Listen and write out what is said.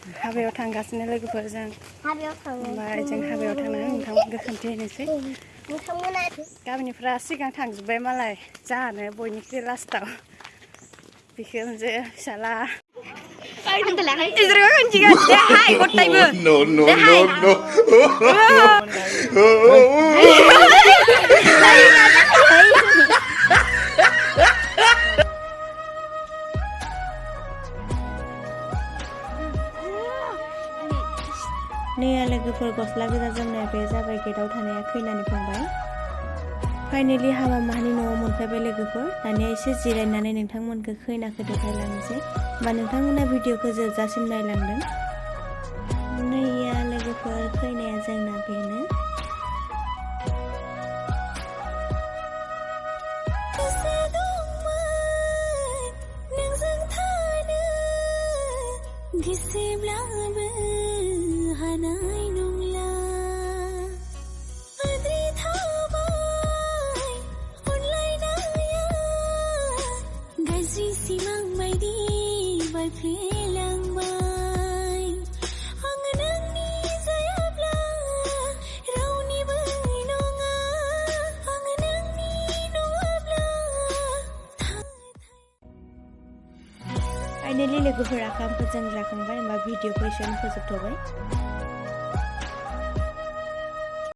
हाबायाव थांगासिनो लोगोफोरजों हाबायाव थाङो ओमफ्राय जों हाबायाव थांनानै नोंथांमोनखौ खोन्थिहैनोसै नोंथांमोना गामिनिफ्रा सिगां थांजोब्बाय मालाय जाहानो बयनिख्रुइ लास्टाव बिखुनजो फिसाला इज्रो खिन्थिगोन देहाय गथायबो देहाय नैया लोगोफोर गस्ला गोजा जोमनाय बे जाबाय गेटआव थानाया खैनानि फंबाय फाइनेलि हाबा माहानि न'आव मोनफैबाय लोगोफोर दानिया एसे जिरायनानै नोंथांमोनखौ खैनाखौ देखायलांनोसै होमबा नोंथांमोना भिडिअखौ जोबजासिम नायलांदों नैया लोगोफोर खैनाया जोंना बेनो गिसेब्लाबो हानाय नंला आद्रि थाबाय अनलायनाया गाज्रि सिमां बायदि बायफ्लेलांबाय आं नोंनि जायाब्ला रावनिबो नङा आं नोंनि नङाब्ला फाइनेलि लोगोफोरा खामखौ जों जाखांबाय होमबा भिडिअखौ एसेयावनो फोजोबथ'बाय